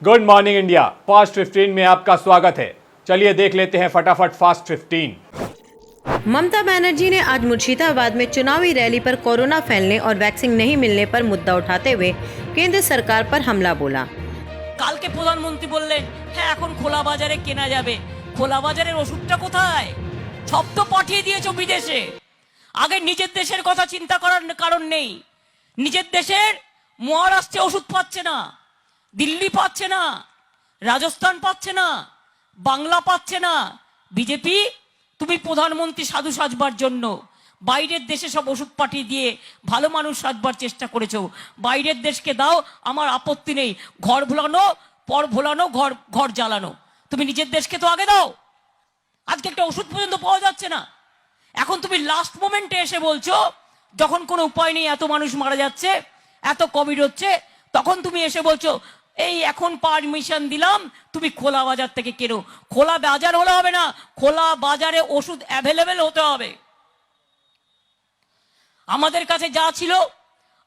Good morning India fast 15 में आपका स्वागत है। चलिए देख लेते हैं फटाफट फास्ट 15। ममता बनर्जी ने आज मुर्शिदाबाद में चुनावी रैली पर कोरोना फैलने और वैक्सीन नहीं मिलने पर मुद्दा उठाते हुए केंद्र सरकार पर हमला बोला। কালকে প্রধানমন্ত্রী বললেন হ্যাঁ এখন খোলা বাজারে কেনা যাবে। খোলা বাজারের ওষুধটা কোথায়? সব তো পাঠিয়ে দিয়েছো বিদেশে। আগে নিজের দেশের কথা চিন্তা করার কারণ নেই। নিজের দেশের মহারাষ্ট্রে ওষুধ পাচ্ছে না, দিল্লি পাচ্ছে না, রাজস্থান পাচ্ছে না, বাংলা পাচ্ছে না। বিজেপি তুমি প্রধানমন্ত্রী সাধু সাজবার জন্য বাইরের দেশে সব ওষুধ পাঠিয়ে দিয়ে ভালো মানুষ সাজবার চেষ্টা করেছো। বাইরের দেশকে দাও, আমার আপত্তি নেই। ঘর ভোলানো, পর ভোলানো, ঘর জ্বালানো। তুমি নিজের দেশকে তো আগে দাও। আজকে একটা ওষুধ পর্যন্ত পাওয়া যাচ্ছে না। এখন তুমি লাস্ট মোমেন্টে এসে বলছো যখন কোনো উপায় নেই, এত মানুষ মারা যাচ্ছে, এত কোভিড হচ্ছে, তখন তুমি এসে বলছো এই এখন পারমিশন দিলাম তুমি খোলা বাজার থেকে কেনো। খোলা বাজার হলে হবে না, খোলা বাজারে ওষুধ অ্যাভেলেবেল হতে হবে। আমাদের কাছে যা ছিল,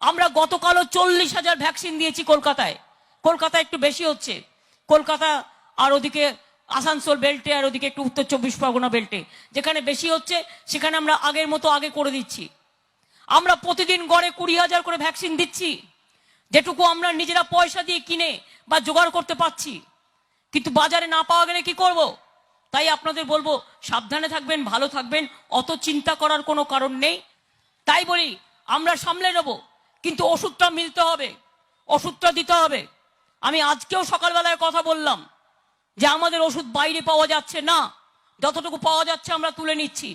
আমরা গতকালও 40,000 ভ্যাকসিন দিয়েছি কলকাতায়। কলকাতা একটু বেশি হচ্ছে, কলকাতা আর ওদিকে আসানসোল বেল্টে আর ওদিকে একটু উত্তর 24 পরগনা বেল্টে যেখানে বেশি হচ্ছে সেখানে আমরা আগের মতো আগে করে দিচ্ছি। আমরা প্রতিদিন গড়ে 20,000 করে ভ্যাকসিন দিচ্ছি, যেটুকু আমরা নিজেরা পয়সা দিয়ে কিনে বা জোগাড় করতে পারছি। কিন্তু বাজারে না পাওয়া গেলে কি করব? তাই আপনাদের বলবো সাবধানে থাকবেন, ভালো থাকবেন, অত চিন্তা করার কোনো কারণ নেই। তাই বলি আমরা সামলে নেব, কিন্তু ওষুধটা মিলতে হবে, ওষুধটা দিতে হবে। আমি আজকেও সকালবেলায় কথা বললাম যে আমাদের ওষুধ বাইরে পাওয়া যাচ্ছে না, যতটুকু পাওয়া যাচ্ছে আমরা তুলে নিচ্ছি,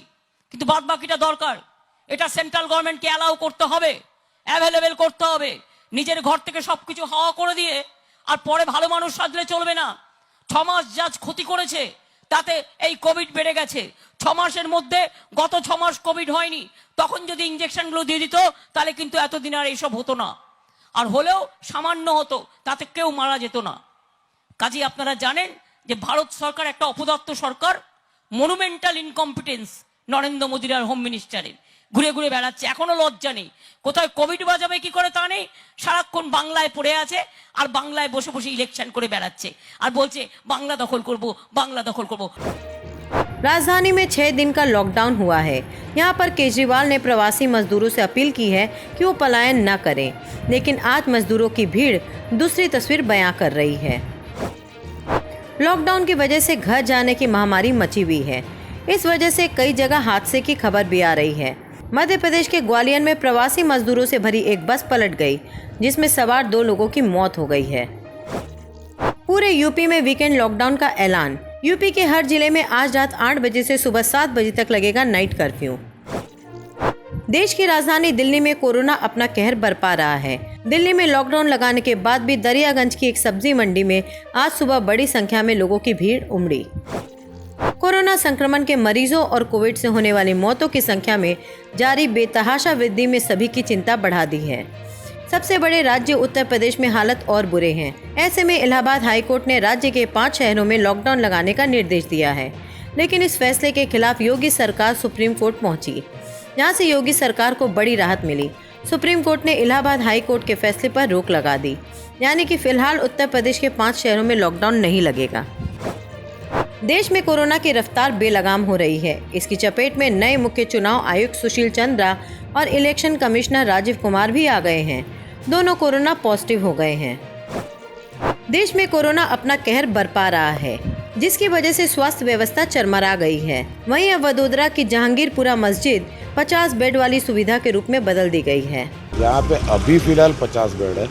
কিন্তু বাদ বাকিটা দরকার। এটা সেন্ট্রাল গভর্নমেন্টকে অ্যালাউ করতে হবে, অ্যাভেলেবেল করতে হবে। নিজের ঘর থেকে সবকিছু হাওয়া করে দিয়ে আর পরে ভালো মানুষ সাজলে চলবে না। 6 মাস যা ক্ষতি করেছে তাতে এই কোভিড বেড়ে গেছে। 6 মাসের মধ্যে গত 6 মাস কোভিড হয়নি, তখন যদি ইঞ্জেকশনগুলো দিয়ে দিত তাহলে কিন্তু এতদিন আর এইসব হতো না, আর হলেও সামান্য হতো, তাতে কেউ মারা যেত না। কাজেই আপনারা জানেন যে ভারত সরকার একটা অপদার্থ সরকার, মনুমেন্টাল ইনকম্পিটেন্স নরেন্দ্র মোদীর আর হোম মিনিস্টারের। ঘুরে ঘুরে বেড়াচ্ছে, এখনো লজ্জা নেই। কোথায় কোভিড বাজাবে কি করে তা নেই, সারাক্ষণ বাংলায় পড়ে আছে আর বাংলায় বসে বসে ইলেকশন করে বেড়াচ্ছে আর বলছে বাংলা দখল করব, বাংলা দখল করব। राजधानी में 6 दिन का लॉकडाउन हुआ है। यहाँ पर केजरीवाल ने प्रवासी मजदूरों से अपील की है कि वो पलायन न करें, लेकिन आज मजदूरों की भीड़ दूसरी तस्वीर बयां कर रही है। लॉकडाउन की वजह से घर जाने की महामारी मची हुई है। इस वजह से कई जगह हादसे की खबर भी आ रही है। मध्य प्रदेश के ग्वालियर में प्रवासी मजदूरों से भरी एक बस पलट गई, जिसमें सवार 2 लोगों की मौत हो गई है। पूरे यूपी में वीकेंड लॉकडाउन का ऐलान। यूपी के हर जिले में आज रात 8 बजे से सुबह 7 बजे तक लगेगा नाइट कर्फ्यू। देश की राजधानी दिल्ली में कोरोना अपना कहर बरपा रहा है। दिल्ली में लॉकडाउन लगाने के बाद भी दरियागंज की एक सब्जी मंडी में आज सुबह बड़ी संख्या में लोगों की भीड़ उमड़ी। कोरोना संक्रमण के मरीजों और कोविड से होने वाली मौतों की संख्या में जारी बेतहाशा वृद्धि में सभी की चिंता बढ़ा दी है। सबसे बड़े राज्य उत्तर प्रदेश में हालत और बुरे हैं। ऐसे में इलाहाबाद हाईकोर्ट ने राज्य के 5 शहरों में लॉकडाउन लगाने का निर्देश दिया है, लेकिन इस फैसले के खिलाफ योगी सरकार सुप्रीम कोर्ट पहुंची, जहां से योगी सरकार को बड़ी राहत मिली। सुप्रीम कोर्ट ने इलाहाबाद हाई कोर्ट के फैसले पर रोक लगा दी, यानी कि फिलहाल उत्तर प्रदेश के 5 शहरों में लॉकडाउन नहीं लगेगा। देश में कोरोना की रफ्तार बेलगाम हो रही है। इसकी चपेट में नए मुख्य चुनाव आयुक्त सुशील चंद्रा और इलेक्शन कमिश्नर राजीव कुमार भी आ गए हैं। दोनों कोरोना पॉजिटिव हो गए हैं। देश में कोरोना अपना कहर बरपा रहा है, जिसकी वजह से स्वास्थ्य व्यवस्था चरमरा गई है। वहीं अब वडोदरा की जहांगीरपुरा मस्जिद 50 बेड वाली सुविधा के रूप में बदल दी गई है। यहाँ पे अभी फिलहाल 50 बेड है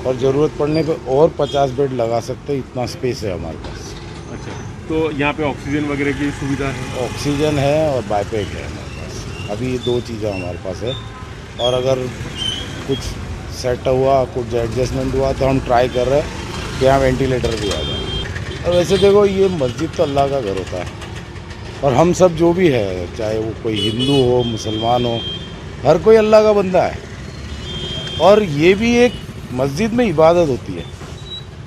और ज़रूरत पड़ने पे और 50 बेड लगा सकते हैं, इतना स्पेस है हमारे पास। अच्छा, तो यहाँ पे ऑक्सीजन वगैरह की सुविधा है? ऑक्सीजन है और बाईपैक है हमारे पास। अभी ये 2 चीज़ें हमारे पास है, और अगर कुछ सेट हुआ, कुछ एडजस्टमेंट हुआ तो हम ट्राई कर रहे हैं कि यहाँ वेंटिलेटर भी आ जाए। और वैसे देखो ये मस्जिद तो अल्लाह का घर होता है, और हम सब जो भी है, चाहे वो कोई हिंदू हो, मुसलमान हो, हर कोई अल्लाह का बंदा है। और ये भी एक मस्जिद में इबादत होती है,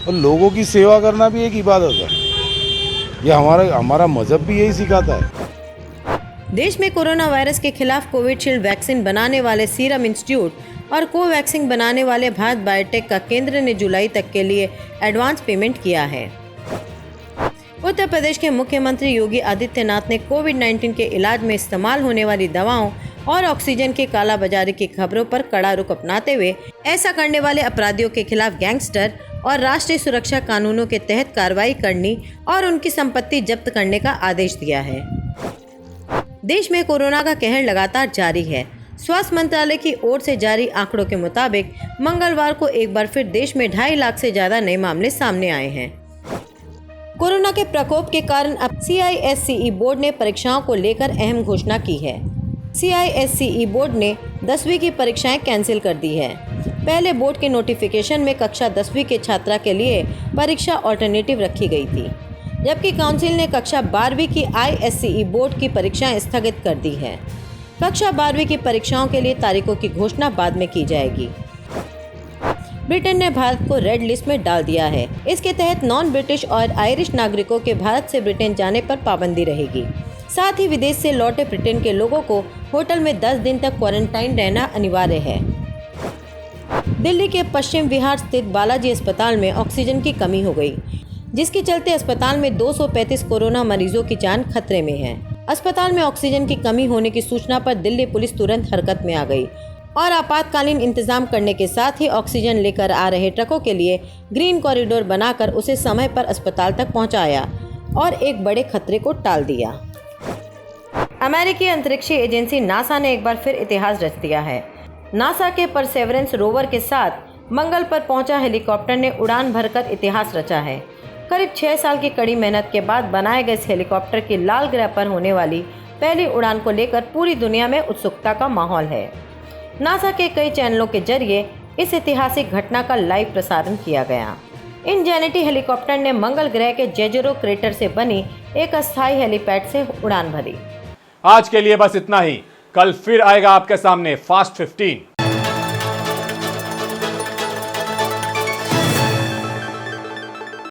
और लोगों की सेवा करना भी एक इबादत है। ये हमारा मज़हब भी यही सिखाता है। देश में कोरोना वायरस के खिलाफ कोविशील्ड वैक्सीन बनाने वाले सीरम इंस्टीट्यूट और कोवैक्सीन बनाने वाले भारत बायोटेक का केंद्र ने जुलाई तक के लिए एडवांस पेमेंट किया है। उत्तर प्रदेश के मुख्यमंत्री योगी आदित्यनाथ ने कोविड-19 के इलाज में इस्तेमाल होने वाली दवाओं और ऑक्सीजन की कालाबाजारी की खबरों पर कड़ा रुख अपनाते हुए ऐसा करने वाले अपराधियों के खिलाफ गैंगस्टर और राष्ट्रीय सुरक्षा कानूनों के तहत कार्रवाई करनी और उनकी संपत्ति जब्त करने का आदेश दिया है। देश में कोरोना का कहर लगातार जारी है। स्वास्थ्य मंत्रालय की ओर से जारी आंकड़ों के मुताबिक मंगलवार को एक बार फिर देश में 2.5 लाख से ज्यादा नए मामले सामने आए हैं। कोरोना के प्रकोप के कारण अब CISCE बोर्ड ने परीक्षाओं को लेकर अहम घोषणा की है। CISCE बोर्ड ने 10वीं की परीक्षाएं कैंसिल कर दी है। पहले बोर्ड के नोटिफिकेशन में कक्षा 10वीं के छात्रा के लिए परीक्षा ऑल्टरनेटिव रखी गई थी, जबकि काउंसिल ने कक्षा 12वीं की ISCE बोर्ड की परीक्षाएं स्थगित कर दी है। कक्षा 12वीं की परीक्षाओं के लिए तारीखों की घोषणा बाद में की जाएगी। ब्रिटेन ने भारत को रेड लिस्ट में डाल दिया है। इसके तहत नॉन ब्रिटिश और आयरिश नागरिकों के भारत से ब्रिटेन जाने पर पाबंदी रहेगी। साथ ही विदेश से लौटे ब्रिटेन के लोगों को होटल में 10 दिन तक क्वारंटाइन रहना अनिवार्य है। दिल्ली के पश्चिम विहार स्थित बालाजी अस्पताल में ऑक्सीजन की कमी हो गई, जिसके चलते अस्पताल में 235 कोरोना मरीजों की जान खतरे में है। अस्पताल में ऑक्सीजन की कमी होने की सूचना पर दिल्ली पुलिस तुरंत हरकत में आ गई और आपातकालीन इंतजाम करने के साथ ही ऑक्सीजन लेकर आ रहे ट्रकों के लिए ग्रीन कॉरिडोर बनाकर उसे समय पर अस्पताल तक पहुंचाया और एक बड़े खतरे को टाल दिया। अमेरिकी अंतरिक्ष एजेंसी नासा ने एक बार फिर इतिहास रच दिया है। नासा के परसेवरेंस रोवर के साथ मंगल पर पहुंचा हेलीकॉप्टर ने उड़ान भरकर इतिहास रचा है। करीब 6 साल की कड़ी मेहनत के बाद बनाए गए इस हेलीकॉप्टर की लाल ग्रह पर होने वाली पहली उड़ान को लेकर पूरी दुनिया में उत्सुकता का माहौल है। नासा के कई चैनलों के जरिए इस ऐतिहासिक घटना का लाइव प्रसारण किया गया। इनजेनिटी हेलीकॉप्टर ने मंगल ग्रह के जेजरो क्रेटर से बनी एक अस्थायी हेलीपैड से उड़ान भरी। आज के लिए बस इतना ही। कल फिर आएगा आपके सामने फास्ट 15।